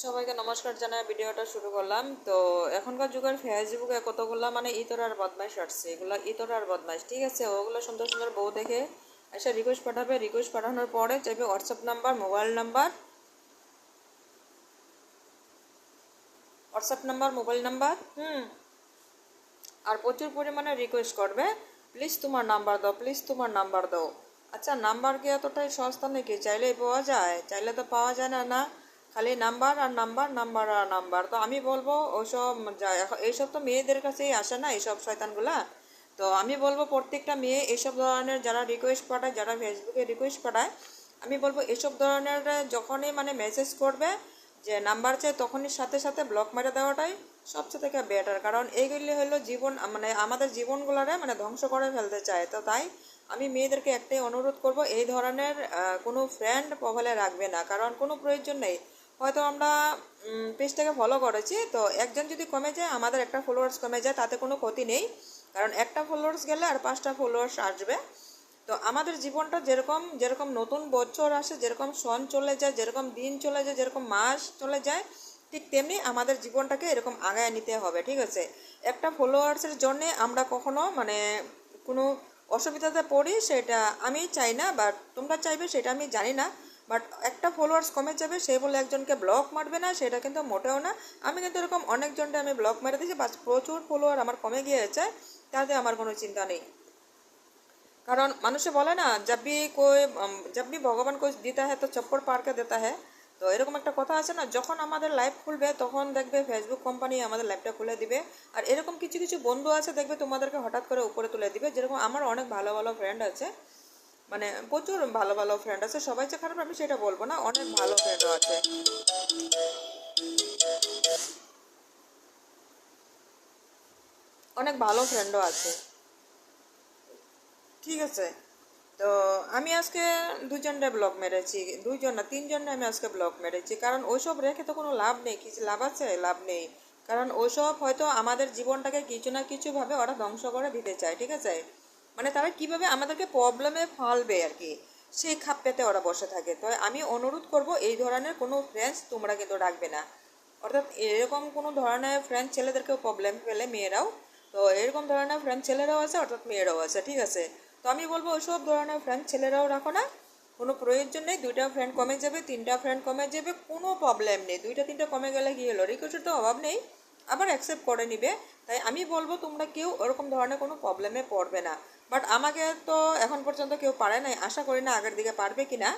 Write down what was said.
সবাইকে নমস্কার জানাই ভিডিওটা শুরু করলাম। তো এখনকার যুগের ফেসবুকে কতগুলো মানে ইতর আর বদমাইশ আসছে, এগুলো ইতর আর বদমাইশ, ঠিক আছে। ওগুলো সুন্দর সুন্দর বউ দেখে এসে রিকোয়েস্ট পাঠাবে, রিকোয়েস্ট পাঠানোর পরে চাইবে WhatsApp number, mobile number, mobile number, আর প্রচুর পরিমাণে রিকোয়েস্ট করবে, প্লিজ তোমার নাম্বার দাও, প্লিজ তোমার নাম্বার দাও। আচ্ছা, নাম্বার কি এতটাই সস্তা নাকি? চাইলেই পাওয়া যায়? চাইলে তো পাওয়া যায় না, না। খালি নাম্বার আর নাম্বার, নাম্বার আর নাম্বার। তো আমি বলবো ওসব এইসব তো মেয়েদের কাছেই আসে না, এইসব শয়তানগুলা। তো আমি বলবো প্রত্যেকটা মেয়ে এইসব ধরনের যারা রিকোয়েস্ট পাঠায়, যারা ফেসবুকে রিকোয়েস্ট পাঠায়, আমি বলবো এসব ধরনের যখনই মানে মেসেজ করবে যে নাম্বার চাই, তখনই সাথে সাথে ব্লক মেরে দেওয়াটাই সবচেয়ে থেকে বেটার। কারণ এইগুলি হলো জীবন, মানে আমাদের জীবনগুলারে মানে ধ্বংস করে ফেলতে চায়। তো তাই আমি মেয়েদেরকে একটাই অনুরোধ করব, এই ধরনের কোনো ফ্রেন্ড প্রোফাইলে রাখবে না, কারণ কোনো প্রয়োজন নেই। হয়তো আমরা পেজটাকে ফলো করেছি, তো একজন যদি কমে যায়, আমাদের একটা ফলোয়ার্স কমে যায়, তাতে কোনো ক্ষতি নেই। কারণ একটা ফলোয়ার্স গেলে আর 5টা ফলোয়ার্স আসবে। তো আমাদের জীবনটা যেরকম যেরকম নতুন বছর আসে, যেরকম সন চলে যায়, যেরকম দিন চলে যায়, যেরকম মাস চলে যায়, ঠিক তেমনি আমাদের জীবনটাকে এরকম আগায় নিতে হবে, ঠিক আছে। একটা ফলোয়ার্সের জন্যে আমরা কখনো মানে কোনো অসুবিধাতে পড়ি, সেটা আমি চাই না, বাট তোমরা চাইবে সেটা আমি জানি না। বাট একটা ফলোয়ার্স কমে যাবে সেই বলে একজনকে ব্লক মারবে না, সেটা কিন্তু মোটেও না। আমি কিন্তু এরকম অনেকজনকে আমি ব্লক মেরে দিয়েছি, বাস প্রচুর ফলোয়ার আমার কমে গিয়েছে, তাতে আমার কোনো চিন্তা নেই। কারণ মানুষে বলে না, जब भी ভগবান কোই দিতা হ্যাঁ তো চপ্পড় পারকে দেতা হ্যাঁ। তো এরকম একটা কথা আছে না, যখন আমাদের লাইফ খুলবে তখন দেখবে ফেসবুক কোম্পানি আমাদের লাইফটা খুলে দিবে। আর এরকম কিছু কিছু বন্ধু আছে দেখবে তোমাদেরকে হঠাৎ করে উপরে তুলে দিবে। যেরকম আমার অনেক ভালো ভালো ফ্রেন্ড আছে, মানে প্রচুর ভালো ভালো ফ্রেন্ড আছে। সবাই যে খারাপ আমি সেটা বলবো না, অনেক ভালো ফ্রেন্ডও আছে, অনেক ভালো ফ্রেন্ডও আছে, ঠিক আছে। তো আমি আজকে দুজনটা ব্লক মেরেছি, দুইজন না তিনজনে আমি আজকে ব্লক মেরেছি। কারণ ওইসব রেখে তো কোনো লাভ নেই। কিছু লাভ আছে? লাভ নেই। কারণ ওইসব হয়তো আমাদের জীবনটাকে কিছু না কিছুভাবে ওরা ধ্বংস করে দিতে চায়, ঠিক আছে। মানে তারা কিভাবে আমাদেরকে প্রবলেমে ফালবে আর কি, সেই খাপ পেতে ওরা বসে থাকে। তো আমি অনুরোধ করব, এই ধরনের কোনো ফ্রেন্ডস তোমরা কিন্তু রাখবে না। অর্থাৎ এরকম কোনো ধরনের ফ্রেন্ড ছেলেদেরকেও প্রবলেম ফেলে, মেয়েরাও। তো এরকম ধরনের ফ্রেন্ড ছেলেরাও আছে, অর্থাৎ মেয়েরাও আছে, ঠিক আছে। তো আমি বলবো ওইসব ধরনের ফ্রেন্ড ছেলেরাও রাখো না, কোনো প্রয়োজন নেই। 2টা ফ্রেন্ড কমে যাবে, 3টা ফ্রেন্ড কমে যাবে, কোনো প্রবলেম নেই। 2টা 3টা কমে গেলে কি হলো, রিকোয়েস্টের তো অভাব নেই, আবার অ্যাকসেপ্ট করে নিবে। তাই আমি বলবো তোমরা কেউ ওরকম ধরনের কোনো প্রবলেমে পড়বে না। বাট আমাকে তো এখন পর্যন্ত কেউ পারে নাই, আশা করি না আগের দিকে পারবে কি না।